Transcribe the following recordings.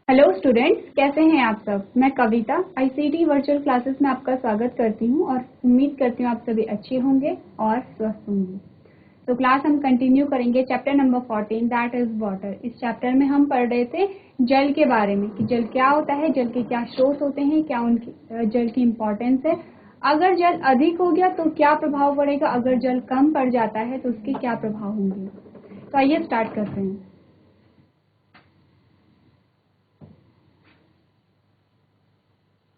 Hello students, कैसे हैं आप सब। मैं कविता आईसीटी वर्चुअल क्लासेस में आपका स्वागत करती हूं और उम्मीद करती हूं आप सभी अच्छे होंगे और स्वस्थ होंगे। तो क्लास हम कंटिन्यू करेंगे chapter number 14 that is water. इस चैप्टर में हम पढ़ रहे थे जल के बारे में कि जल क्या होता है, जल के क्या स्रोत होते हैं, क्या उनकी जल की इम्पोर्टेंस है, अगर जल अधिक हो गया तो क्या प्रभाव पड़ेगा, अगर जल कम पड़ जाता है तो उसके क्या प्रभाव होंगे। तो आइए स्टार्ट करते हैं।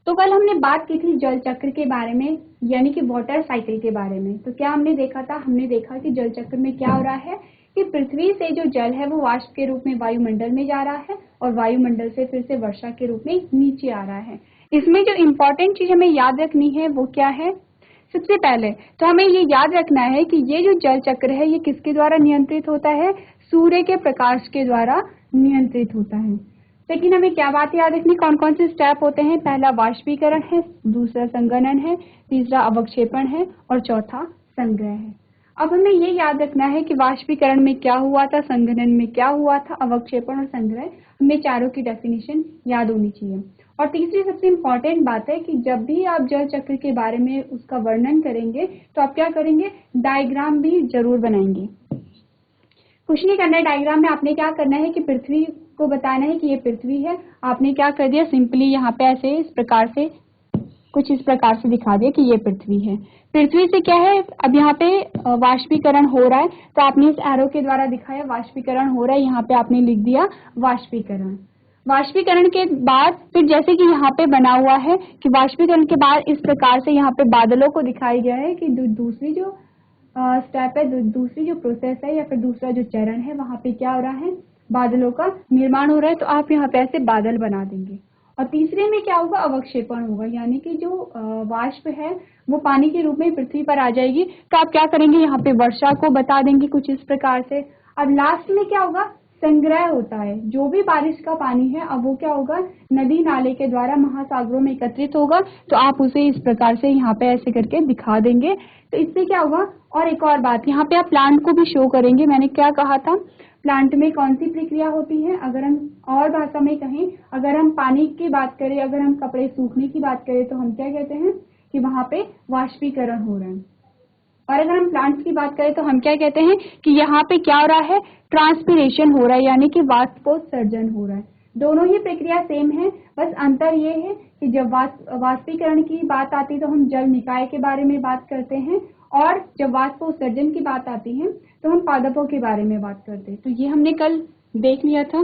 तो कल हमने बात की थी जल चक्र के बारे में, यानी कि वाटर साइकिल के बारे में। तो क्या हमने देखा था, हमने देखा कि जल चक्र में क्या हो रहा है कि पृथ्वी से जो जल है वो वाष्प के रूप में वायुमंडल में जा रहा है और वायुमंडल से फिर से वर्षा के रूप में नीचे आ रहा है। इसमें जो इम्पोर्टेंट चीज हमें याद रखनी है वो क्या है। सबसे पहले तो हमें ये याद रखना है कि ये जो जल चक्र है ये किसके द्वारा नियंत्रित होता है, सूर्य के प्रकाश के द्वारा नियंत्रित होता है। लेकिन हमें क्या बात याद रखनी, कौन कौन से स्टेप होते हैं। पहला वाष्पीकरण है, दूसरा संघनन है, तीसरा अवक्षेपण है और चौथा संग्रह है। अब हमें ये याद रखना है कि वाष्पीकरण में क्या हुआ था, संघनन में क्या हुआ था, अवक्षेपण और संग्रह, हमें चारों की डेफिनेशन याद होनी चाहिए। और तीसरी सबसे इम्पोर्टेंट बात है कि जब भी आप जल चक्र के बारे में उसका वर्णन करेंगे तो आप क्या करेंगे, डायग्राम भी जरूर बनाएंगे। कुछ नहीं करना है, डायग्राम में आपने क्या करना है कि पृथ्वी को बताना है कि ये पृथ्वी है। आपने क्या कर दिया, सिंपली यहाँ पे ऐसे इस प्रकार से कुछ इस प्रकार से दिखा दिया कि ये पृथ्वी है। पृथ्वी से क्या है, अब यहाँ पे वाष्पीकरण हो रहा है तो आपने इस एरो के द्वारा दिखाया वाष्पीकरण हो रहा है, यहाँ पे आपने लिख दिया वाष्पीकरण। वाष्पीकरण के बाद फिर जैसे कि यहाँ पे बना हुआ है कि वाष्पीकरण के बाद इस प्रकार से यहाँ पे बादलों को दिखाया गया है कि दूसरी जो स्टेप है, दूसरी जो प्रोसेस है या फिर दूसरा जो चरण है, वहां पे क्या हो रहा है, बादलों का निर्माण हो रहा है। तो आप यहाँ पे ऐसे बादल बना देंगे। और तीसरे में क्या होगा, अवक्षेपण होगा, यानी कि जो वाष्प है वो पानी के रूप में पृथ्वी पर आ जाएगी। तो आप क्या करेंगे, यहाँ पे वर्षा को बता देंगे कुछ इस प्रकार से। अब लास्ट में क्या होगा, संग्रह होता है। जो भी बारिश का पानी है अब वो क्या होगा, नदी नाले के द्वारा महासागरों में एकत्रित होगा। तो आप उसे इस प्रकार से यहाँ पे ऐसे करके दिखा देंगे। तो इससे क्या होगा, और एक और बात, यहाँ पे आप प्लांट को भी शो करेंगे। मैंने क्या कहा था, प्लांट में कौन सी प्रक्रिया होती है, अगर हम और भाषा में कहें, अगर हम पानी की बात करें, अगर हम कपड़े सूखने की बात करें तो हम क्या कहते हैं कि वहां पे वाष्पीकरण हो रहा है। और अगर हम प्लांट्स की बात करें तो हम क्या कहते हैं कि यहाँ पे क्या हो रहा है, ट्रांसपिरेशन हो रहा है, यानी कि वाष्पोत्सर्जन हो रहा है। दोनों ही प्रक्रिया सेम है, बस अंतर ये है कि जब वाष्पीकरण की बात आती है तो हम जल निकाय के बारे में बात करते हैं, और जब वाष्पोत्सर्जन की बात आती है तो हम पादपों के बारे में बात करते हैं। तो ये हमने कल देख लिया था।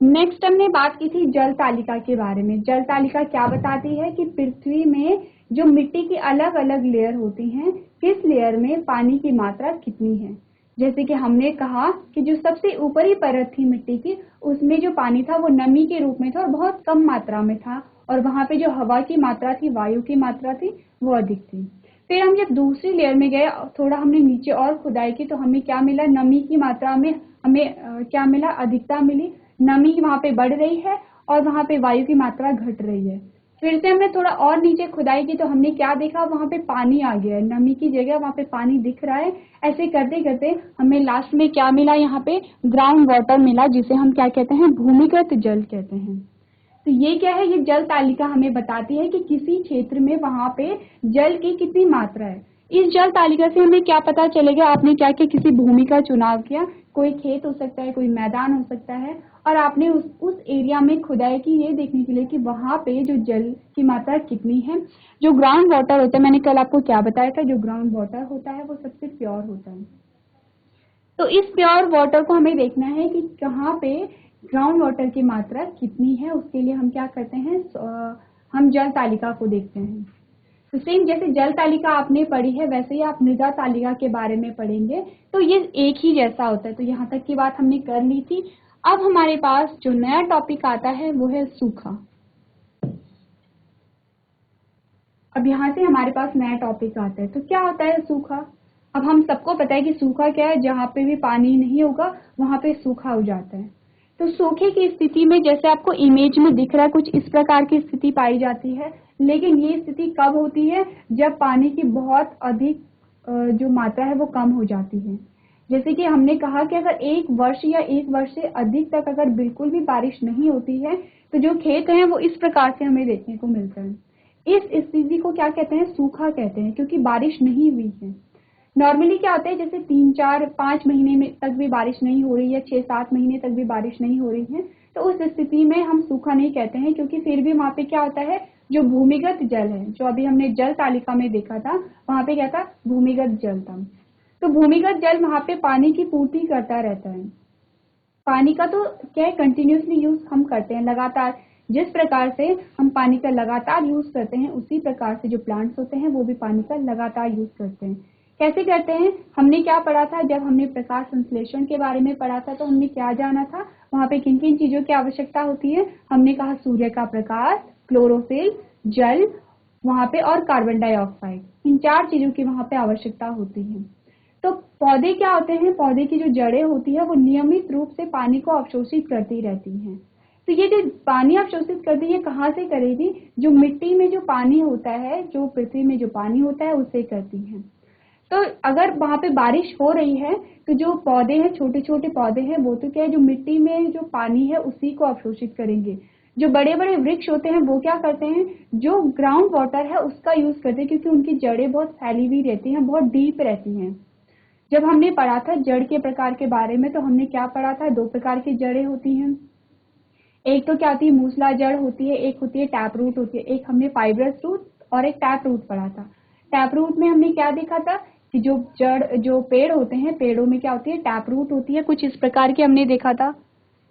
नेक्स्ट हमने बात की थी जल तालिका के बारे में। जल तालिका क्या बताती है कि पृथ्वी में जो मिट्टी की अलग अलग लेयर होती हैं, किस लेयर में पानी की मात्रा कितनी है। जैसे कि हमने कहा कि जो सबसे ऊपरी परत थी मिट्टी की, उसमें जो पानी था वो नमी के रूप में था और बहुत कम मात्रा में था, और वहां पे जो हवा की मात्रा थी, वायु की मात्रा थी, वो अधिक थी। फिर हम जब दूसरी लेयर में गए, थोड़ा हमने नीचे और खुदाई की तो हमें क्या मिला, नमी की मात्रा में हमें क्या मिला, अधिकता मिली। नमी वहां पे बढ़ रही है और वहां पे वायु की मात्रा घट रही है। फिर से हमने थोड़ा और नीचे खुदाई की तो हमने क्या देखा, वहां पे पानी आ गया है, नमी की जगह वहां पे पानी दिख रहा है। ऐसे करते करते हमें लास्ट में क्या मिला, यहाँ पे ग्राउंड वाटर मिला, जिसे हम क्या कहते हैं, भूमिगत जल कहते हैं। तो ये क्या है, ये जल तालिका हमें बताती है कि किसी क्षेत्र में वहां पे जल की कितनी मात्रा है। इस जल तालिका से हमें क्या पता चलेगा, आपने क्या किया, किसी भूमि का चुनाव किया, कोई खेत हो सकता है, कोई मैदान हो सकता है, और आपने उस एरिया में खुदाई की ये देखने के लिए कि वहां पे जो जल की मात्रा कितनी है। जो ग्राउंड वाटर होता है, मैंने कल आपको क्या बताया था, जो ग्राउंड वाटर होता है वो सबसे प्योर होता है। तो इस प्योर वाटर को हमें देखना है कि कहाँ पे ग्राउंड वाटर की मात्रा कितनी है। उसके लिए हम क्या करते हैं, हम जल तालिका को देखते हैं। तो सेम जैसे जल तालिका आपने पढ़ी है वैसे ही आप मृदा तालिका के बारे में पढ़ेंगे, तो ये एक ही जैसा होता है। तो यहाँ तक की बात हमने कर ली थी। अब हमारे पास जो नया टॉपिक आता है वो है सूखा। अब यहाँ से हमारे पास नया टॉपिक आता है। तो क्या होता है सूखा। अब हम सबको पता है कि सूखा क्या है, जहाँ पे भी पानी नहीं होगा वहां पे सूखा हो जाता है। तो सूखे की स्थिति में जैसे आपको इमेज में दिख रहा है कुछ इस प्रकार की स्थिति पाई जाती है। लेकिन ये स्थिति कब होती है, जब पानी की बहुत अधिक जो मात्रा है वो कम हो जाती है। जैसे कि हमने कहा कि अगर एक वर्ष या एक वर्ष से अधिक तक अगर बिल्कुल भी बारिश नहीं होती है तो जो खेत हैं वो इस प्रकार से हमें देखने को मिलता है। इस स्थिति को क्या कहते हैं? सूखा कहते हैं, क्योंकि बारिश नहीं हुई है। नॉर्मली क्या होता है, जैसे 3 4 5 महीने में तक भी बारिश नहीं हो रही है, 6 7 महीने तक भी बारिश नहीं हो रही है, तो उस स्थिति में हम सूखा नहीं कहते हैं, क्योंकि फिर भी वहां पे क्या होता है, जो भूमिगत जल है, जो अभी हमने जल तालिका में देखा था, वहां पे क्या था? भूमिगत जल था। तो भूमिगत जल वहां पे पानी की पूर्ति करता रहता है। पानी का तो क्या है, कंटिन्यूसली यूज हम करते हैं लगातार। जिस प्रकार से हम पानी का लगातार यूज करते हैं, उसी प्रकार से जो प्लांट्स होते हैं वो भी पानी का लगातार यूज करते हैं। कैसे करते हैं? हमने क्या पढ़ा था जब हमने प्रकाश संश्लेषण के बारे में पढ़ा था, तो हमने क्या जाना था, वहां पे किन किन चीजों की आवश्यकता होती है? हमने कहा सूर्य का प्रकाश, क्लोरोफिल, जल वहां पे, और कार्बन डाइऑक्साइड, इन 4 चीजों की वहां पे आवश्यकता होती है। तो पौधे क्या होते हैं? पौधे की जो जड़ें होती है वो नियमित रूप से पानी को अवशोषित करती रहती हैं। तो ये जो पानी अवशोषित करती है, कहाँ से करेगी? जो मिट्टी में जो पानी होता है, जो पृथ्वी में जो पानी होता है, उससे करती है। तो अगर वहां पे बारिश हो रही है तो जो पौधे हैं, छोटे छोटे पौधे हैं, वो तो क्या है, जो मिट्टी में जो पानी है उसी को अवशोषित करेंगे। जो बड़े बड़े वृक्ष होते हैं वो क्या करते हैं, जो ग्राउंड वाटर है उसका यूज करते हैं, क्योंकि उनकी जड़ें बहुत फैली हुई रहती हैं, बहुत डीप रहती हैं। जब हमने पढ़ा था जड़ के प्रकार के बारे में, तो हमने क्या पढ़ा था? 2 प्रकार की जड़ें होती हैं। एक तो क्या होती है, मूसला जड़ होती है, एक होती है टैप रूट होती है। एक हमने फाइब्रस रूट और एक टैप रूट पढ़ा था। टैप रूट में हमने क्या देखा था कि जो जड़, जो पेड़ होते हैं, पेड़ों में क्या होती है, टैप रूट होती है, कुछ इस प्रकार की हमने देखा था।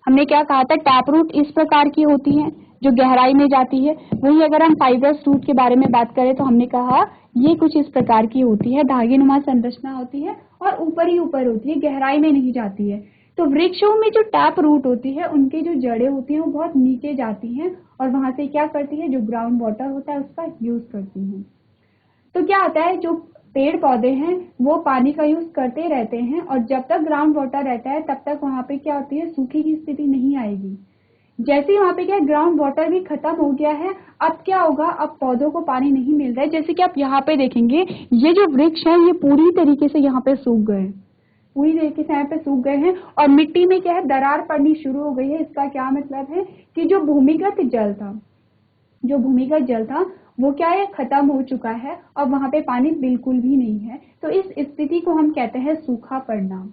हमने क्या कहा था? टैप रूट इस प्रकार की होती है जो गहराई में जाती है। वही अगर हम फाइब्रस रूट के बारे में बात करें तो हमने कहा ये कुछ इस प्रकार की होती है, धागेनुमा संरचना होती है और ऊपर ही ऊपर होती है, गहराई में नहीं जाती है। तो वृक्षों में जो टैप रूट होती है, उनकी जो जड़ें होती हैं वो बहुत नीचे जाती हैं और वहां से क्या करती है, जो ग्राउंड वाटर होता है उसका यूज करती हैं। तो क्या होता है, जो पेड़ पौधे हैं वो पानी का यूज करते रहते हैं, और जब तक ग्राउंड वाटर रहता है तब तक वहां पे क्या होती है, सूखे की स्थिति नहीं आएगी। जैसे ही वहां पे क्या, ग्राउंड वाटर भी खत्म हो गया है, अब क्या होगा, अब पौधों को पानी नहीं मिल रहा है। जैसे कि आप यहाँ पे देखेंगे, ये जो वृक्ष है ये पूरी तरीके से यहाँ पे सूख गए हैं, पूरी तरीके से यहाँ पे सूख गए हैं, और मिट्टी में क्या है, दरार पड़नी शुरू हो गई है। इसका क्या मतलब है कि जो भूमिगत जल था, जो भूमिगत जल था वो क्या है, खत्म हो चुका है और वहां पे पानी बिल्कुल भी नहीं है। तो इस स्थिति को हम कहते हैं सूखा पड़ना।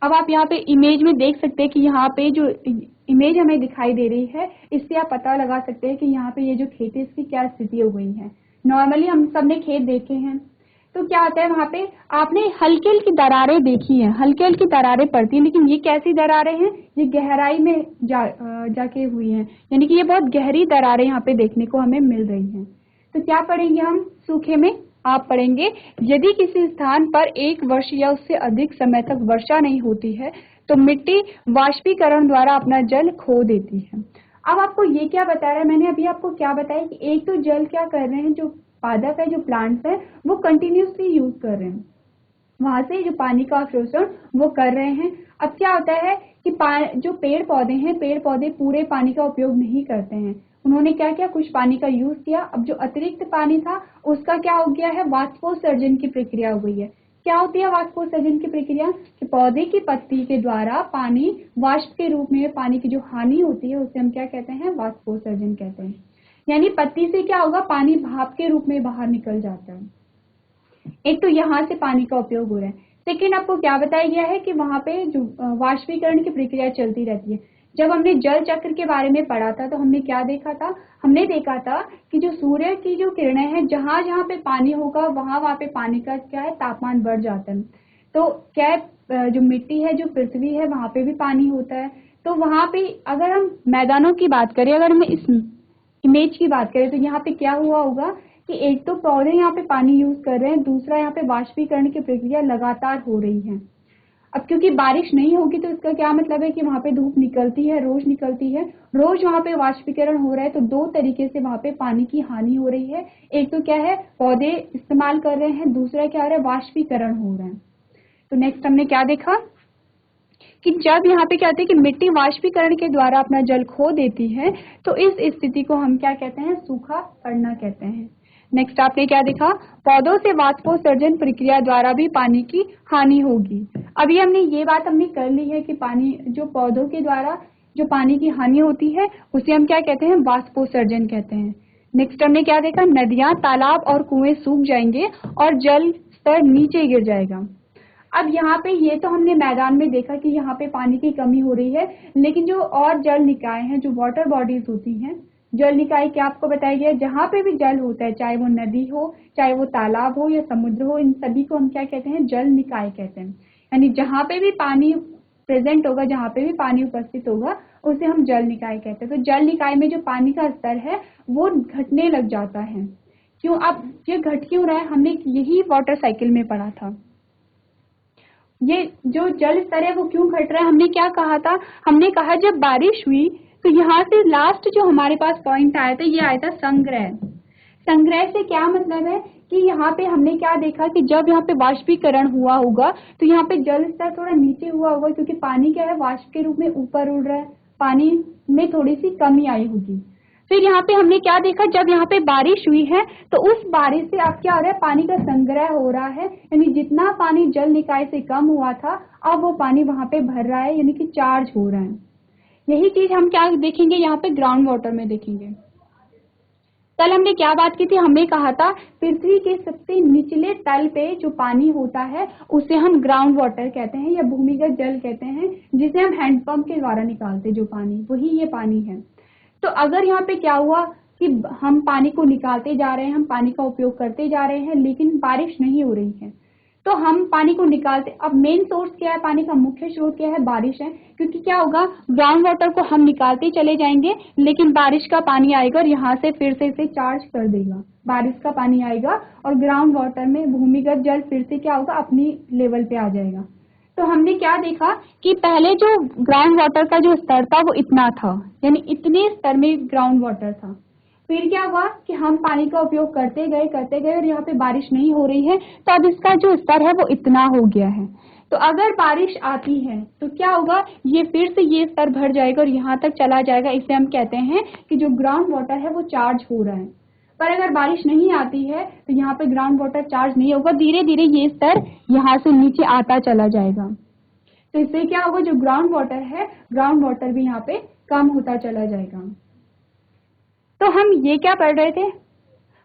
अब आप यहाँ पे इमेज में देख सकते हैं कि यहाँ पे जो इमेज हमें दिखाई दे रही है, इससे आप पता लगा सकते हैं कि यहाँ पे ये जो खेत है इसकी क्या स्थिति हो गई है। नॉर्मली हम सबने खेत देखे हैं, तो क्या होता है, वहां पे आपने हल्की हल्की दरारें देखी हैं, हल्की हल्की दरारें पड़ती हैं, लेकिन ये कैसी दरारें हैं, ये गहराई में जाके हुई हैं, यानी कि ये बहुत गहरी दरारें यहाँ पे देखने को हमें मिल रही हैं। तो क्या पढ़ेंगे हम सूखे में? आप पढ़ेंगे, यदि किसी स्थान पर 1 वर्ष या उससे अधिक समय तक वर्षा नहीं होती है तो मिट्टी वाष्पीकरण द्वारा अपना जल खो देती है। अब आपको ये क्या बता रहा है, मैंने अभी आपको क्या बताया कि एक तो जल क्या कर रहे हैं, जो पादप है, जो प्लांट्स है, वो कंटिन्यूसली यूज कर रहे हैं, वहां से जो पानी का अवशोषण वो कर रहे हैं। अब क्या होता है कि जो पेड़ पौधे हैं, पेड़ पौधे पूरे पानी का उपयोग नहीं करते हैं। उन्होंने क्या किया, कुछ पानी का यूज किया। अब जो अतिरिक्त पानी था उसका क्या हो गया है, वाष्पोत्सर्जन की प्रक्रिया हो गई है। क्या होती है वाष्पोत्सर्जन की प्रक्रिया? कि पौधे की पत्ती के द्वारा पानी वाष्प के रूप में, पानी की जो हानि होती है उसे हम क्या कहते हैं, वाष्पोत्सर्जन कहते हैं। यानी पत्ती से क्या होगा, पानी भाप के रूप में बाहर निकल जाता है। एक तो यहाँ से पानी का उपयोग हो रहा है। सेकेंड, आपको क्या बताया गया है कि वहां पे जो वाष्पीकरण की प्रक्रिया चलती रहती है। जब हमने जल चक्र के बारे में पढ़ा था तो हमने क्या देखा था, हमने देखा था कि जो सूर्य की जो किरणें हैं, जहां जहां पे पानी होगा वहां पे पानी का क्या है, तापमान बढ़ जाता है। तो क्या है, जो मिट्टी है, जो पृथ्वी है, वहां पे भी पानी होता है। तो वहां पे अगर हम मैदानों की बात करें, अगर हम इस इमेज की बात करें, तो यहाँ पे क्या हुआ होगा कि एक तो पौधे यहाँ पे पानी यूज कर रहे हैं, दूसरा यहाँ पे वाष्पीकरण की प्रक्रिया लगातार हो रही है। अब क्योंकि बारिश नहीं होगी तो इसका क्या मतलब है कि वहां पे धूप निकलती है, रोज निकलती है, रोज वहां पे वाष्पीकरण हो रहा है। तो 2 तरीके से वहां पे पानी की हानि हो रही है। एक तो क्या है, पौधे इस्तेमाल कर रहे हैं, दूसरा क्या हो रहा है, वाष्पीकरण हो रहा है। तो नेक्स्ट हमने क्या देखा कि जब यहाँ पे क्या होता है कि मिट्टी वाष्पीकरण के द्वारा अपना जल खो देती है, तो इस स्थिति को हम क्या कहते हैं, सूखा पड़ना कहते हैं। नेक्स्ट आपने क्या देखा, पौधों से वाष्पोत्सर्जन प्रक्रिया द्वारा भी पानी की हानि होगी। अभी हमने ये बात कर ली है कि पानी जो पौधों के द्वारा जो पानी की हानि होती है उसे हम क्या कहते हैं, वाष्पोत्सर्जन कहते हैं। नेक्स्ट हमने क्या देखा, नदियां, तालाब और कुएं सूख जाएंगे और जल स्तर नीचे गिर जाएगा। अब यहाँ पे ये तो हमने मैदान में देखा कि यहाँ पे पानी की कमी हो रही है, लेकिन जो और जल निकाय हैं, जो वाटर बॉडीज होती हैं, जल निकाय क्या आपको बताया गया, जहाँ पे भी जल होता है, चाहे वो नदी हो, चाहे वो तालाब हो या समुद्र हो, इन सभी को हम क्या कहते हैं, जल निकाय कहते हैं। यानी जहाँ पे भी पानी प्रेजेंट होगा, जहाँ पे भी पानी उपस्थित होगा, उसे हम जल निकाय कहते हैं। तो जल निकाय में जो पानी का स्तर है वो घटने लग जाता है। क्यों, अब ये घट क्यों रहा है, हमने यही वाटर साइकिल में पढ़ा था। ये जो जल स्तर है वो क्यों घट रहा है, हमने क्या कहा था, हमने कहा जब बारिश हुई तो यहाँ से लास्ट जो हमारे पास पॉइंट आया था, ये आया था संग्रह। संग्रह से क्या मतलब है कि यहाँ पे हमने क्या देखा कि जब यहाँ पे वाष्पीकरण हुआ होगा तो यहाँ पे जल स्तर थोड़ा नीचे हुआ होगा, क्योंकि पानी क्या है, वाष्प के रूप में ऊपर उड़ रहा है, पानी में थोड़ी सी कमी आई होगी। फिर यहाँ पे हमने क्या देखा, जब यहाँ पे बारिश हुई है तो उस बारिश से अब क्या हो रहा है, पानी का संग्रह हो रहा है, यानी जितना पानी जल निकाय से कम हुआ था अब वो पानी वहां पे भर रहा है, यानी कि चार्ज हो रहा है। यही चीज हम क्या देखेंगे, यहाँ पे ग्राउंड वाटर में देखेंगे। कल हमने क्या बात की थी, हमने कहा था पृथ्वी के सबसे निचले तल पे जो पानी होता है उसे हम ग्राउंड वाटर कहते हैं या भूमिगत जल कहते हैं, जिसे हम हैंडपंप के द्वारा निकालते जो पानी, वही ये पानी है। तो अगर यहाँ पे क्या हुआ कि हम पानी को निकालते जा रहे हैं, हम पानी का उपयोग करते जा रहे हैं, लेकिन बारिश नहीं हो रही है, तो हम पानी को निकालते, अब मेन सोर्स क्या है, पानी का मुख्य स्रोत क्या है, बारिश है। क्योंकि क्या होगा, ग्राउंड वाटर को हम निकालते चले जाएंगे, लेकिन बारिश का पानी आएगा और यहाँ से फिर से इसे चार्ज कर देगा, बारिश का पानी आएगा और ग्राउंड वाटर में भूमिगत जल फिर से क्या होगा, अपनी लेवल पे आ जाएगा। तो हमने क्या देखा कि पहले जो ग्राउंड वाटर का जो स्तर था वो इतना था, यानी इतने स्तर में ग्राउंड वाटर था। फिर क्या हुआ कि हम पानी का उपयोग करते गए और यहाँ पे बारिश नहीं हो रही है, तो अब इसका जो स्तर है वो इतना हो गया है। तो अगर बारिश आती है तो क्या होगा, ये फिर से ये स्तर भर जाएगा और यहाँ तक चला जाएगा। इसे हम कहते हैं कि जो ग्राउंड वाटर है वो चार्ज हो रहा है। पर अगर बारिश नहीं आती है तो यहाँ पे ग्राउंड वाटर चार्ज नहीं होगा, धीरे धीरे ये स्तर यहाँ से नीचे आता चला जाएगा। तो इससे क्या होगा, जो ग्राउंड वाटर है, ग्राउंड वाटर भी यहाँ पे कम होता चला जाएगा। तो हम ये क्या पढ़ रहे थे,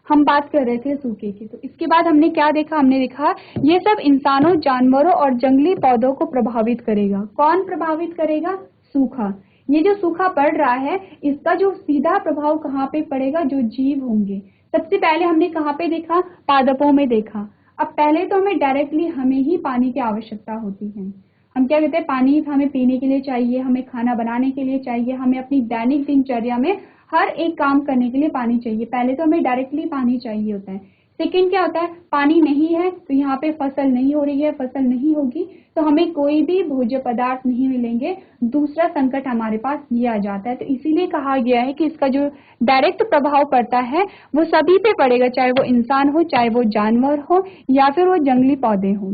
हम बात कर रहे थे सूखे की। तो इसके बाद हमने क्या देखा, हमने देखा ये सब इंसानों, जानवरों और जंगली पौधों को प्रभावित करेगा। कौन प्रभावित करेगा, सूखा। ये जो सूखा पड़ रहा है इसका जो सीधा प्रभाव कहाँ पे पड़ेगा, जो जीव होंगे। सबसे पहले हमने कहाँ पे देखा, पादपों में देखा। अब पहले तो हमें डायरेक्टली हमें ही पानी की आवश्यकता होती है। हम क्या कहते हैं, पानी हमें पीने के लिए चाहिए, हमें खाना बनाने के लिए चाहिए, हमें अपनी दैनिक दिनचर्या में हर एक काम करने के लिए पानी चाहिए। पहले तो हमें डायरेक्टली पानी चाहिए होता है। सेकंड क्या होता है, पानी नहीं है तो यहाँ पे फसल नहीं हो रही है, फसल नहीं होगी तो हमें कोई भी भोज्य पदार्थ नहीं मिलेंगे। दूसरा संकट हमारे पास ये आ जाता है। तो इसीलिए कहा गया है कि इसका जो डायरेक्ट प्रभाव पड़ता है वो सभी पे पड़ेगा, चाहे वो इंसान हो, चाहे वो जानवर हो या फिर वो जंगली पौधे हो।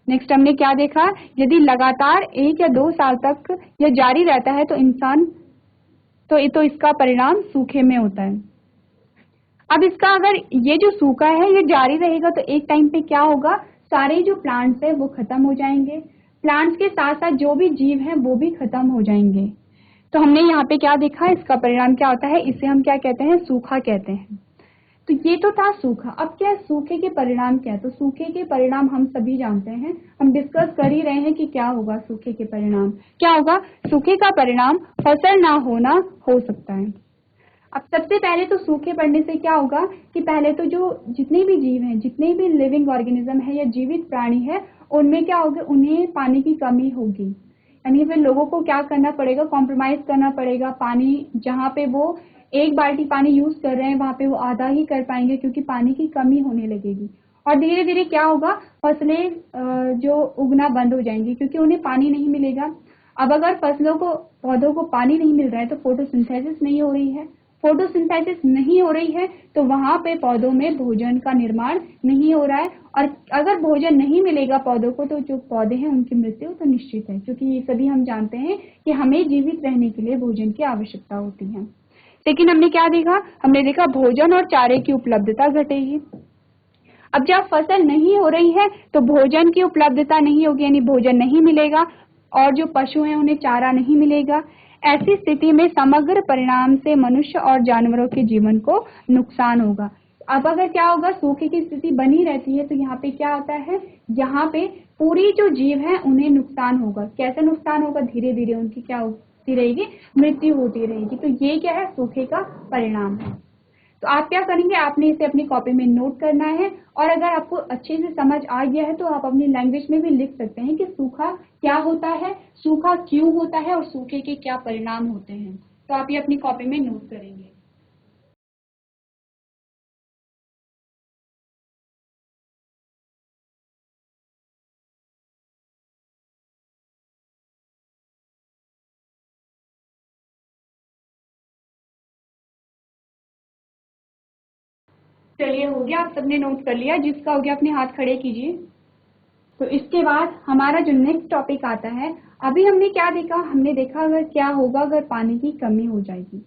नेक्स्ट हमने क्या देखा, यदि लगातार 1 या 2 साल तक यह जारी रहता है तो इंसान तो इसका परिणाम सूखे में होता है। अब इसका अगर ये जो सूखा है ये जारी रहेगा तो एक टाइम पे क्या होगा, सारे जो प्लांट्स है वो खत्म हो जाएंगे, प्लांट्स के साथ साथ जो भी जीव हैं वो भी खत्म हो जाएंगे। तो हमने यहाँ पे क्या देखा, इसका परिणाम क्या होता है, इसे हम क्या कहते हैं, सूखा कहते हैं। तो ये तो था सूखा। अब क्या सूखे के परिणाम क्या है, तो सूखे के परिणाम हम सभी जानते हैं, हम डिस्कस कर ही रहे हैं कि क्या होगा सूखे के परिणाम। क्या होगा, सूखे का परिणाम फसल ना होना हो सकता है। अब सबसे पहले तो सूखे पड़ने से क्या होगा कि पहले तो जो जितने भी जीव हैं, जितने भी लिविंग ऑर्गेनिज्म है या जीवित प्राणी है, उनमें क्या होगा, उन्हें पानी की कमी होगी। यानी फिर लोगों को क्या करना पड़ेगा, कॉम्प्रोमाइज करना पड़ेगा। पानी जहाँ पे वो 1 बाल्टी पानी यूज कर रहे हैं वहां पे वो आधा ही कर पाएंगे, क्योंकि पानी की कमी होने लगेगी। और धीरे धीरे क्या होगा, फसलें जो उगना बंद हो जाएंगी क्योंकि उन्हें पानी नहीं मिलेगा। अब अगर फसलों को, पौधों को पानी नहीं मिल रहा है तो फोटोसिंथेसिस नहीं हो रही है, फोटोसिंथेसिस नहीं हो रही है तो वहां पे पौधों में भोजन का निर्माण नहीं हो रहा है। और अगर भोजन नहीं मिलेगा पौधों को तो जो पौधे हैं उनकी मृत्यु तो निश्चित है, क्योंकि ये सभी हम जानते हैं कि हमें जीवित रहने के लिए भोजन की आवश्यकता होती है। लेकिन हमने क्या देखा, हमने देखा भोजन और चारे की उपलब्धता घटेगी। अब जब फसल नहीं हो रही है तो भोजन की उपलब्धता नहीं होगी, यानी भोजन नहीं मिलेगा, और जो पशु हैं उन्हें चारा नहीं मिलेगा। ऐसी स्थिति में समग्र परिणाम से मनुष्य और जानवरों के जीवन को नुकसान होगा। अब अगर क्या होगा, सूखे की स्थिति बनी रहती है तो यहाँ पे क्या होता है, यहाँ पे पूरी जो जीव है उन्हें नुकसान होगा। कैसे नुकसान होगा, धीरे धीरे उनकी क्या होती रहेगी, मृत्यु होती रहेगी। तो ये क्या है, सूखे का परिणाम है। तो आप क्या करेंगे, आपने इसे अपनी कॉपी में नोट करना है, और अगर आपको अच्छे से समझ आ गया है तो आप अपनी लैंग्वेज में भी लिख सकते हैं कि सूखा क्या होता है, सूखा क्यों होता है, और सूखे के क्या परिणाम होते हैं। तो आप ये अपनी कॉपी में नोट करेंगे। चलिए, हो गया, आप सबने नोट कर लिया। जिसका हो गया अपने हाथ खड़े कीजिए। तो इसके बाद हमारा जो नेक्स्ट टॉपिक आता है, अभी हमने क्या देखा, हमने देखा अगर क्या होगा अगर पानी की कमी हो जाएगी।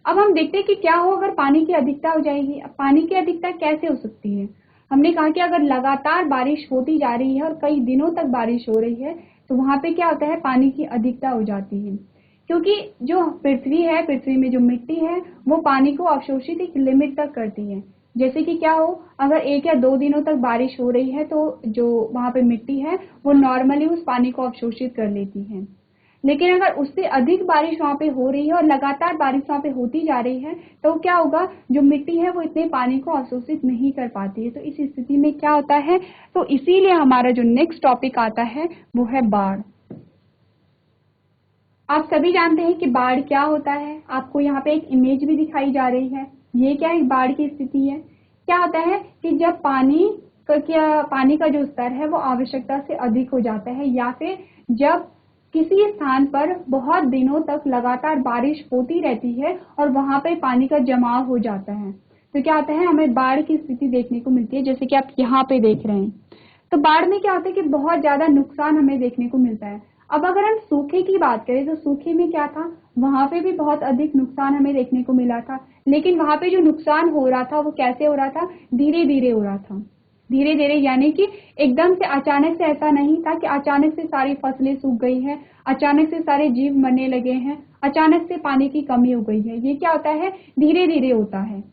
अब हम देखते हैं कि क्या हो अगर पानी की अधिकता हो जाएगी। अब पानी की अधिकता कैसे हो सकती है, हमने कहा कि अगर लगातार बारिश होती जा रही है और कई दिनों तक बारिश हो रही है तो वहां पे क्या होता है, पानी की अधिकता हो जाती है। क्योंकि जो पृथ्वी है, पृथ्वी में जो मिट्टी है वो पानी को अवशोषित एक लिमिट तक करती है। जैसे कि क्या हो, अगर 1 या 2 दिनों तक बारिश हो रही है तो जो वहां पे मिट्टी है वो नॉर्मली उस पानी को अवशोषित कर लेती है। लेकिन अगर उससे अधिक बारिश वहां पे हो रही है और लगातार बारिश वहां पे होती जा रही है तो क्या होगा, जो मिट्टी है वो इतने पानी को अवशोषित नहीं कर पाती है। तो इस स्थिति में क्या होता है, तो इसीलिए हमारा जो नेक्स्ट टॉपिक आता है वो है बाढ़। आप सभी जानते हैं कि बाढ़ क्या होता है। आपको यहाँ पे एक इमेज भी दिखाई जा रही है। ये क्या एक बाढ़ की स्थिति है। क्या होता है कि जब पानी का जो स्तर है वो आवश्यकता से अधिक हो जाता है, या फिर जब किसी स्थान पर बहुत दिनों तक लगातार बारिश होती रहती है और वहां पे पानी का जमाव हो जाता है, तो क्या होता है, हमें बाढ़ की स्थिति देखने को मिलती है, जैसे कि आप यहाँ पे देख रहे हैं। तो बाढ़ में क्या होता है कि बहुत ज्यादा नुकसान हमें देखने को मिलता है। अब अगर हम सूखे की बात करें तो सूखे में क्या था, वहां पे भी बहुत अधिक नुकसान हमें देखने को मिला था। लेकिन वहां पे जो नुकसान हो रहा था वो कैसे हो रहा था, धीरे धीरे हो रहा था। धीरे धीरे यानी कि एकदम से अचानक से ऐसा नहीं था कि अचानक से सारी फसलें सूख गई हैं, अचानक से सारे जीव मरने लगे हैं, अचानक से पानी की कमी हो गई है। ये क्या होता है, धीरे धीरे होता है।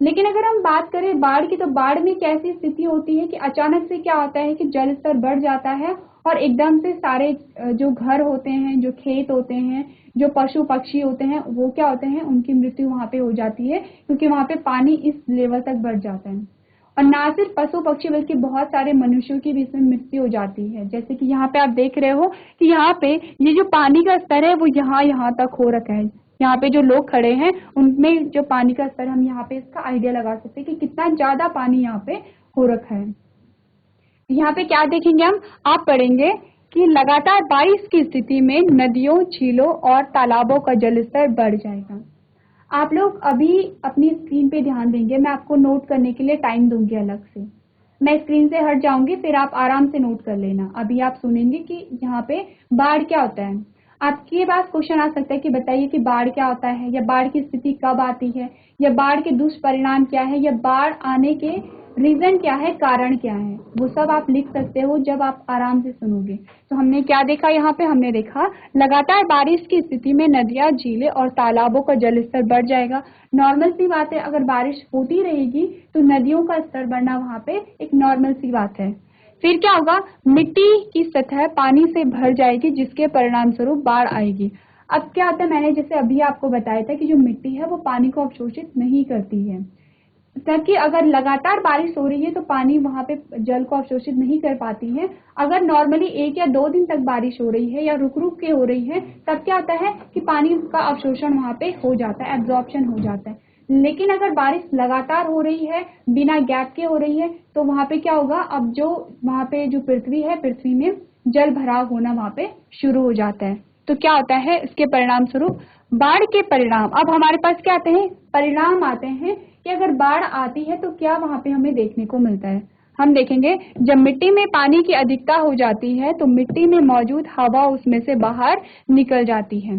लेकिन अगर हम बात करें बाढ़ की, तो बाढ़ में कैसी स्थिति होती है कि अचानक से क्या होता है कि जल स्तर बढ़ जाता है और एकदम से सारे जो घर होते हैं, जो खेत होते हैं, जो पशु पक्षी होते हैं, वो क्या होते हैं, उनकी मृत्यु वहां पे हो जाती है, क्योंकि वहां पे पानी इस लेवल तक बढ़ जाता है। और ना सिर्फ पशु पक्षी बल्कि बहुत सारे मनुष्यों की भी इसमें मृत्यु हो जाती है। जैसे कि यहाँ पे आप देख रहे हो कि यहाँ पे ये जो पानी का स्तर है वो यहाँ तक हो रखा है। यहाँ पे जो लोग खड़े हैं उनमें जो पानी का स्तर, हम यहाँ पे इसका आइडिया लगा सकते हैं कि कितना ज्यादा पानी यहाँ पे हो रखा है। यहाँ पे क्या देखेंगे हम, आप पढ़ेंगे कि लगातार बारिश की स्थिति में नदियों, झीलों और तालाबों का जलस्तर बढ़ जाएगा। आप लोग अभी अपनी स्क्रीन पे ध्यान देंगे, मैं आपको नोट करने के लिए टाइम दूंगी अलग से। मैं स्क्रीन से हट जाऊंगी, फिर आप आराम से नोट कर लेना। अभी आप सुनेंगे कि यहाँ पे बाढ़ क्या होता है। आपके पास क्वेश्चन आ सकता है कि बताइए कि बाढ़ क्या होता है, या बाढ़ की स्थिति कब आती है, या बाढ़ के दुष्परिणाम क्या है, या बाढ़ आने के रीजन क्या है, कारण क्या है। वो सब आप लिख सकते हो जब आप आराम से सुनोगे। तो हमने क्या देखा, यहाँ पे हमने देखा लगातार बारिश की स्थिति में नदियां, झीलें और तालाबों का जलस्तर बढ़ जाएगा। नॉर्मल सी बात है, अगर बारिश होती रहेगी तो नदियों का स्तर बढ़ना वहां पे एक नॉर्मल सी बात है। फिर क्या होगा, मिट्टी की सतह पानी से भर जाएगी, जिसके परिणाम स्वरूप बाढ़ आएगी। अब क्या होता है, मैंने जैसे अभी आपको बताया था कि जो मिट्टी है वो पानी को अवशोषित नहीं करती है, ताकि अगर लगातार बारिश हो रही है तो पानी वहां पे जल को अवशोषित नहीं कर पाती है। अगर नॉर्मली 1 या 2 दिन तक बारिश हो रही है या रुक रुक के हो रही है, तब क्या होता है कि पानी का अवशोषण वहां पे हो जाता है, एब्जॉर्प्शन हो जाता है। लेकिन अगर बारिश लगातार हो रही है, बिना गैप के हो रही है, तो वहां पे क्या होगा, अब जो वहां पे जो पृथ्वी है, पृथ्वी में जल भराव होना वहां पे शुरू हो जाता है। तो क्या होता है, इसके परिणाम स्वरूप बाढ़ के परिणाम। अब हमारे पास क्या आते हैं, परिणाम आते हैं कि अगर बाढ़ आती है तो क्या वहां पे हमें देखने को मिलता है। हम देखेंगे जब मिट्टी में पानी की अधिकता हो जाती है तो मिट्टी में मौजूद हवा उसमें से बाहर निकल जाती है।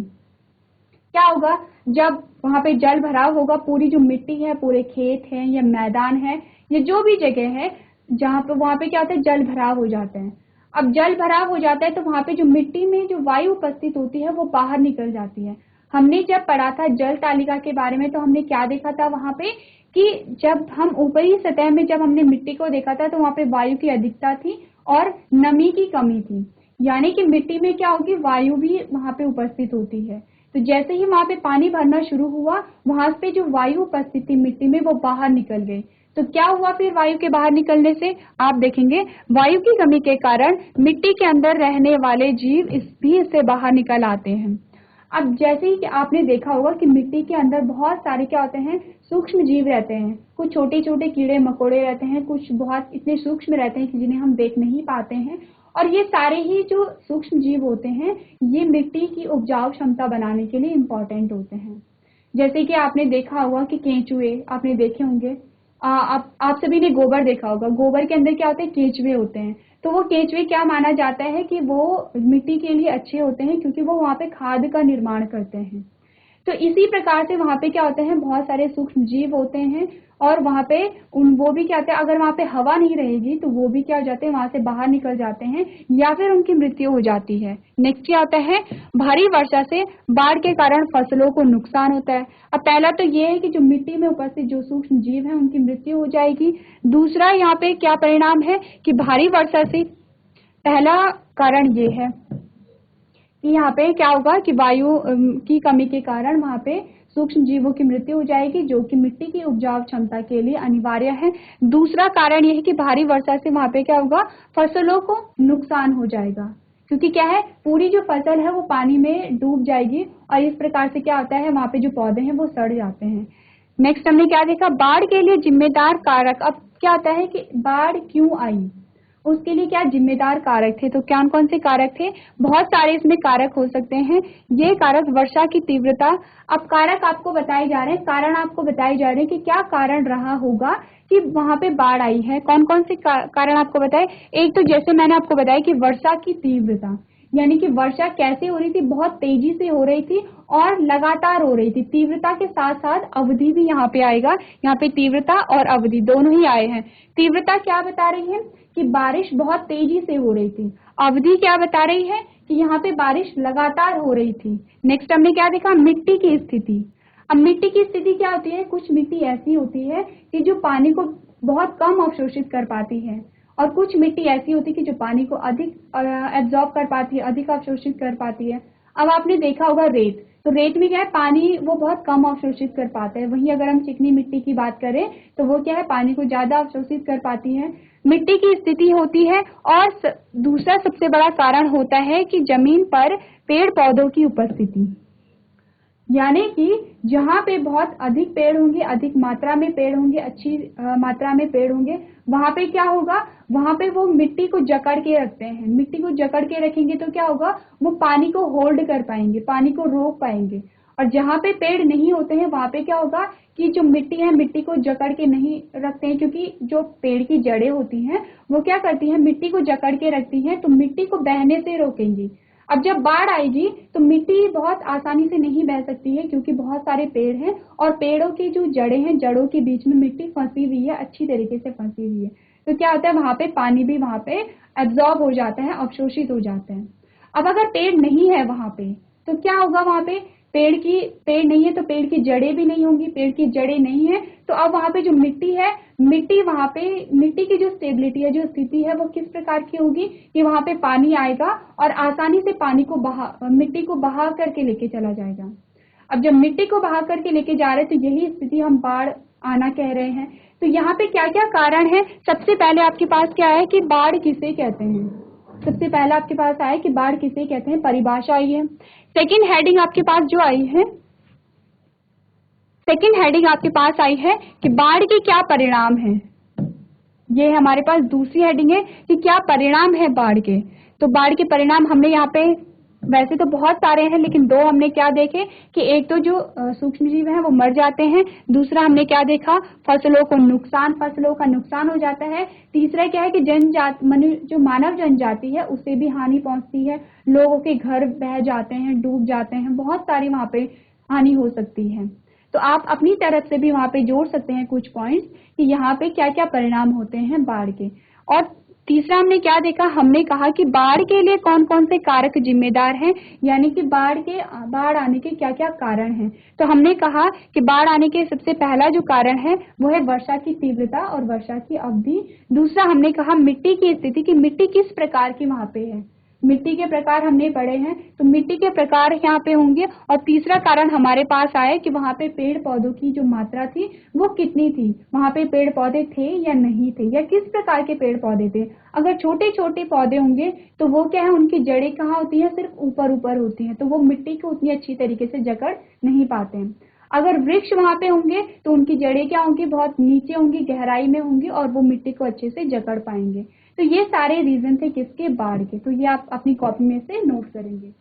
क्या होगा, जब वहां पे जल भराव होगा, पूरी जो मिट्टी है, पूरे खेत है या मैदान है या जो भी जगह है जहाँ पे, वहां पे क्या होता है, जल भराव हो जाता है। अब जल भराव हो जाता है तो वहां पे जो मिट्टी में जो वायु उपस्थित होती है वो बाहर निकल जाती है। हमने जब पढ़ा था जल तालिका के बारे में तो हमने क्या देखा था वहां पे, कि जब हम ऊपरी सतह में जब हमने मिट्टी को देखा था तो वहां पे वायु की अधिकता थी और नमी की कमी थी। यानी कि मिट्टी में क्या होगी, वायु भी वहां पे उपस्थित होती है। तो जैसे ही वहां पे पानी भरना शुरू हुआ, वहां पे जो वायु उपस्थित थी मिट्टी में वो बाहर निकल गई। तो क्या हुआ फिर वायु के बाहर निकलने से, आप देखेंगे वायु की कमी के कारण मिट्टी के अंदर रहने वाले जीव इससे बाहर निकल आते हैं। अब जैसे ही कि आपने देखा होगा कि मिट्टी के अंदर बहुत सारे क्या होते हैं, सूक्ष्म जीव रहते हैं। कुछ छोटे छोटे कीड़े मकोड़े रहते हैं, कुछ बहुत इतने सूक्ष्म रहते हैं कि जिन्हें हम देख नहीं पाते हैं। और ये सारे ही जो सूक्ष्म जीव होते हैं ये मिट्टी की उपजाऊ क्षमता बनाने के लिए इम्पोर्टेंट होते हैं। जैसे कि आपने देखा होगा कि केंचुए आपने देखे होंगे, आप सभी ने गोबर देखा होगा, गोबर के अंदर क्या होते हैं, केंचुए होते हैं। तो वो केंचुए क्या माना जाता है कि वो मिट्टी के लिए अच्छे होते हैं क्योंकि वो वहां पे खाद का निर्माण करते हैं। तो इसी प्रकार से वहां पे क्या होते हैं, बहुत सारे सूक्ष्म जीव होते हैं और वहां पे वो भी क्या होते हैं, अगर वहां पे हवा नहीं रहेगी तो वो भी क्या हो जाते हैं, वहां से बाहर निकल जाते हैं या फिर उनकी मृत्यु हो जाती है। नेक्स्ट क्या आता है, भारी वर्षा से बाढ़ के कारण फसलों को नुकसान होता है। अब पहला तो ये है कि जो मिट्टी में उपस्थित जो सूक्ष्म जीव है उनकी मृत्यु हो जाएगी। दूसरा यहाँ पे क्या परिणाम है कि भारी वर्षा से, पहला कारण ये है कि यहाँ पे क्या होगा कि वायु की कमी के कारण वहां पे सूक्ष्म जीवों की मृत्यु हो जाएगी जो कि मिट्टी की उपजाऊ क्षमता के लिए अनिवार्य है। दूसरा कारण यह है कि भारी वर्षा से वहां पे क्या होगा, फसलों को नुकसान हो जाएगा क्योंकि क्या है, पूरी जो फसल है वो पानी में डूब जाएगी और इस प्रकार से क्या होता है, वहां पे जो पौधे हैं वो सड़ जाते हैं। नेक्स्ट हमने क्या देखा, बाढ़ के लिए जिम्मेदार कारक। अब क्या होता है कि बाढ़ क्यों आई, उसके लिए क्या जिम्मेदार कारक थे, तो कौन कौन से कारक थे, बहुत सारे इसमें कारक हो सकते हैं। ये कारक वर्षा की तीव्रता, अब कारक आपको बताए जा रहे हैं, कारण आपको बताए जा रहे हैं कि क्या कारण रहा होगा कि वहां पे बाढ़ आई है। कौन कौन से कारण आपको बताए, एक तो जैसे मैंने आपको बताया कि वर्षा की तीव्रता, यानी कि वर्षा कैसे हो रही थी, बहुत तेजी से हो रही थी और लगातार हो रही थी। तीव्रता के साथ साथ अवधि भी यहाँ पे आएगा, यहाँ पे तीव्रता और अवधि दोनों ही आए हैं। तीव्रता क्या बता रही है कि बारिश बहुत तेजी से हो रही थी, अवधि क्या बता रही है कि यहाँ पे बारिश लगातार हो रही थी। नेक्स्ट हमने क्या देखा, मिट्टी की स्थिति। अब मिट्टी की स्थिति क्या होती है, कुछ मिट्टी ऐसी होती है कि जो पानी को बहुत कम अवशोषित कर पाती है और कुछ मिट्टी ऐसी होती है कि जो पानी को अधिक एब्जॉर्ब कर पाती है, अधिक अवशोषित कर पाती है। अब आपने देखा होगा रेत, तो रेत में क्या है, पानी वो बहुत कम अवशोषित कर पाता है। वहीं अगर हम चिकनी मिट्टी की बात करें तो वो क्या है, पानी को ज्यादा अवशोषित कर पाती है। मिट्टी की स्थिति होती है और दूसरा सबसे बड़ा कारण होता है कि जमीन पर पेड़ पौधों की उपस्थिति, यानी कि जहाँ पे बहुत अधिक पेड़ होंगे, अधिक मात्रा में पेड़ होंगे, अच्छी मात्रा में पेड़ होंगे, वहां पे क्या होगा, वहां पे वो मिट्टी को जकड़ के रखते हैं। मिट्टी को जकड़ के रखेंगे तो क्या होगा, वो पानी को होल्ड कर पाएंगे, पानी को रोक पाएंगे। और जहाँ पे पेड़ नहीं होते हैं वहां पे क्या होगा कि जो मिट्टी है मिट्टी को जकड़ के नहीं रखते हैं, क्योंकि जो पेड़ की जड़ें होती हैं वो क्या करती हैं, मिट्टी को जकड़ के रखती हैं, तो मिट्टी को बहने से रोकेंगी। अब जब बाढ़ आएगी तो मिट्टी बहुत आसानी से नहीं बह सकती है क्योंकि बहुत सारे पेड़ हैं और पेड़ों की जो जड़ें हैं, जड़ों के बीच में मिट्टी फंसी हुई है, अच्छी तरीके से फंसी हुई है। तो क्या होता है, वहां पे पानी भी वहां पे एब्जॉर्ब हो जाता है, अवशोषित हो जाते हैं। अब अगर पेड़ नहीं है वहां पे तो क्या होगा, वहां पे पेड़ नहीं है तो पेड़ की जड़ें भी नहीं होंगी, पेड़ की जड़ें नहीं है तो अब वहां पे जो मिट्टी है, मिट्टी वहां पे मिट्टी की जो स्टेबिलिटी है, जो स्थिति है वो किस प्रकार की होगी कि वहां पे पानी आएगा और आसानी से पानी को मिट्टी को बहा करके लेके चला जाएगा। अब जब मिट्टी को बहा करके लेके जा रहे हैं तो यही स्थिति हम बाढ़ आना कह रहे हैं। तो यहाँ पे क्या क्या कारण है, सबसे पहले आपके पास क्या है कि बाढ़ किसे कहते हैं, सबसे पहला आपके पास आया कि बाढ़ किसे कहते हैं, परिभाषा आई है। सेकंड हेडिंग आपके पास जो आई है, सेकंड हेडिंग आपके पास आई है कि बाढ़ के क्या परिणाम है। ये हमारे पास दूसरी हेडिंग है कि क्या परिणाम है बाढ़ के। तो बाढ़ के परिणाम हमने यहाँ पे, वैसे तो बहुत सारे हैं लेकिन दो हमने क्या देखे कि एक तो जो सूक्ष्म जीव हैं वो मर जाते हैं, दूसरा हमने क्या देखा, फसलों का नुकसान हो जाता है। तीसरा क्या है कि जो मानव जनजाति है उसे भी हानि पहुंचती है, लोगों के घर बह जाते हैं, डूब जाते हैं, बहुत सारी वहां पे हानि हो सकती है। तो आप अपनी तरफ से भी वहां पे जोड़ सकते हैं कुछ पॉइंट्स कि यहाँ पे क्या क्या परिणाम होते हैं बाढ़ के। और तीसरा हमने क्या देखा, हमने कहा कि बाढ़ के लिए कौन कौन से कारक जिम्मेदार हैं, यानी कि बाढ़ आने के क्या क्या कारण हैं। तो हमने कहा कि बाढ़ आने के सबसे पहला जो कारण है वो है वर्षा की तीव्रता और वर्षा की अवधि। दूसरा हमने कहा मिट्टी की स्थिति, कि मिट्टी किस प्रकार की वहां पे है, मिट्टी के प्रकार हमने पढ़े हैं, तो मिट्टी के प्रकार यहाँ पे होंगे। और तीसरा कारण हमारे पास आया कि वहां पे पेड़ पौधों की जो मात्रा थी वो कितनी थी, वहां पे पेड़ पौधे थे या नहीं थे, या किस प्रकार के पेड़ पौधे थे। अगर छोटे छोटे पौधे होंगे तो वो क्या है, उनकी जड़ें कहाँ होती है, सिर्फ ऊपर ऊपर होती हैं, तो वो मिट्टी को उतनी अच्छी तरीके से जकड़ नहीं पाते हैं। अगर वृक्ष वहां पे होंगे तो उनकी जड़ें क्या होंगी, बहुत नीचे होंगी, गहराई में होंगी, और वो मिट्टी को अच्छे से जकड़ पाएंगे। तो ये सारे रीजन थे किसके, बाढ़ के। तो ये आप अपनी कॉपी में से नोट करेंगे।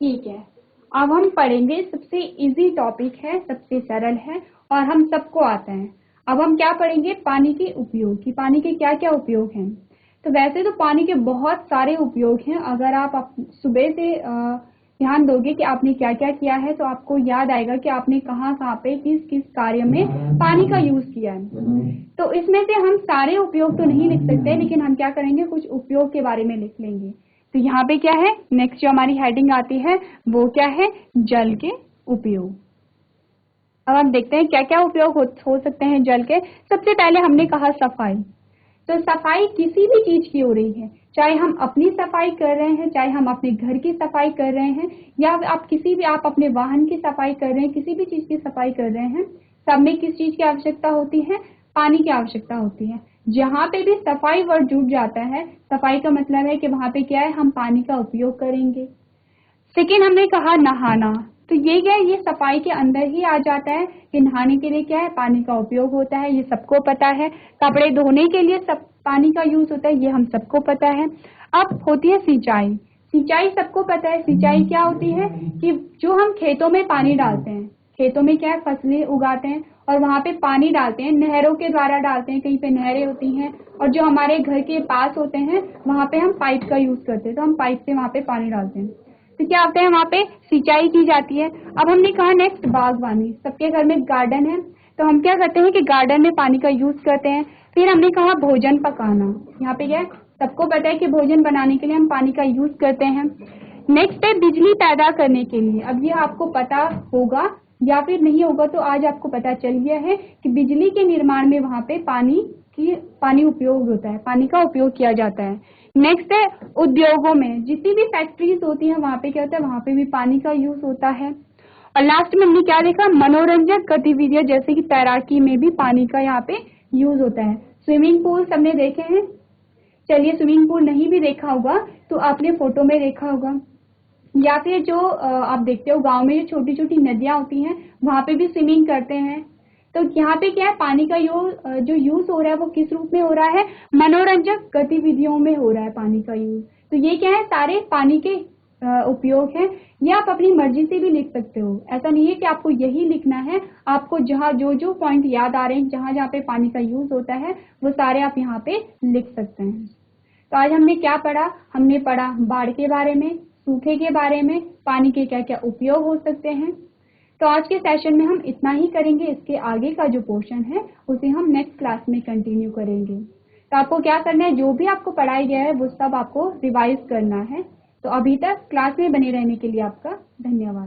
ठीक है, अब हम पढ़ेंगे सबसे इजी टॉपिक है, सबसे सरल है और हम सबको आता है। अब हम क्या पढ़ेंगे, पानी के उपयोग, कि पानी के क्या क्या उपयोग हैं। तो वैसे तो पानी के बहुत सारे उपयोग हैं। अगर आप सुबह से ध्यान दोगे कि आपने क्या क्या किया है तो आपको याद आएगा कि आपने कहाँ कहाँ पे किस किस कार्य में पानी का यूज किया है। तो इसमें से हम सारे उपयोग तो नहीं लिख सकते, लेकिन हम क्या करेंगे, कुछ उपयोग के बारे में लिख लेंगे। तो यहाँ पे क्या है, नेक्स्ट जो हमारी हेडिंग आती है वो क्या है, जल के उपयोग। अब हम देखते हैं क्या क्या उपयोग हो सकते हैं जल के। सबसे पहले हमने कहा सफाई। तो सफाई किसी भी चीज की हो रही है, चाहे हम अपनी सफाई कर रहे हैं, चाहे हम अपने घर की सफाई कर रहे हैं, या आप अपने वाहन की सफाई कर रहे हैं, किसी भी चीज की सफाई कर रहे हैं, सब में किस चीज की आवश्यकता होती है, पानी की आवश्यकता होती है। जहां पे भी सफाई वर्ड जुड़ जाता है, सफाई का मतलब है कि वहां पे क्या है, हम पानी का उपयोग करेंगे। सेकेंड हमने कहा नहाना। तो ये क्या है, ये सफाई के अंदर ही आ जाता है कि नहाने के लिए क्या है, पानी का उपयोग होता है, ये सबको पता है। कपड़े धोने के लिए सब पानी का यूज होता है, ये हम सबको पता है। अब होती है सिंचाई। सिंचाई सबको पता है, सिंचाई क्या होती है कि जो हम खेतों में पानी डालते हैं, खेतों में क्या है, फसलें उगाते हैं और वहां पे पानी डालते हैं, नहरों के द्वारा डालते हैं, कहीं पे नहरें होती हैं, और जो हमारे घर के पास होते हैं वहां पे हम पाइप का यूज करते हैं, तो हम पाइप से वहां पे पानी डालते हैं। तो क्या होता है, वहां पे सिंचाई की जाती है। अब हमने कहा नेक्स्ट बागवानी। सबके घर में गार्डन है, तो हम क्या करते हैं कि गार्डन में पानी का यूज करते हैं। फिर हमने कहा भोजन पकाना। यहाँ पे क्या है, सबको पता है कि भोजन बनाने के लिए हम पानी का यूज करते हैं। नेक्स्ट है बिजली पैदा करने के लिए। अब ये आपको पता होगा या फिर नहीं होगा, तो आज आपको पता चल गया है कि बिजली के निर्माण में वहां पे पानी उपयोग होता है, पानी का उपयोग किया जाता है। नेक्स्ट है उद्योगों में, जितनी भी फैक्ट्रीज होती हैं वहां पे क्या होता है, वहां पे भी पानी का यूज होता है। और लास्ट में हमने क्या देखा, मनोरंजक गतिविधियां, जैसे कि तैराकी में भी पानी का यहाँ पे यूज होता है। स्विमिंग पूल सबने देखे हैं, चलिए स्विमिंग पूल नहीं भी देखा होगा तो आपने फोटो में देखा होगा, या फिर जो आप देखते हो गांव में जो छोटी छोटी नदियां होती हैं वहां पे भी स्विमिंग करते हैं। तो यहाँ पे क्या है, पानी का जो यूज हो रहा है वो किस रूप में हो रहा है, मनोरंजक गतिविधियों में हो रहा है पानी का यूज। तो ये क्या है, सारे पानी के उपयोग है। ये आप अपनी मर्जी से भी लिख सकते हो, ऐसा नहीं है कि आपको यही लिखना है। आपको जहाँ जो जो पॉइंट याद आ रहे हैं, जहाँ जहाँ पे पानी का यूज होता है वो सारे आप यहाँ पे लिख सकते हैं। तो आज हमने क्या पढ़ा, हमने पढ़ा बाढ़ के बारे में, सूखे के बारे में, पानी के क्या क्या उपयोग हो सकते हैं। तो आज के सेशन में हम इतना ही करेंगे। इसके आगे का जो पोर्शन है उसे हम नेक्स्ट क्लास में कंटिन्यू करेंगे। तो आपको क्या करना है, जो भी आपको पढ़ाया गया है वो सब आपको रिवाइज करना है। तो अभी तक क्लास में बने रहने के लिए आपका धन्यवाद।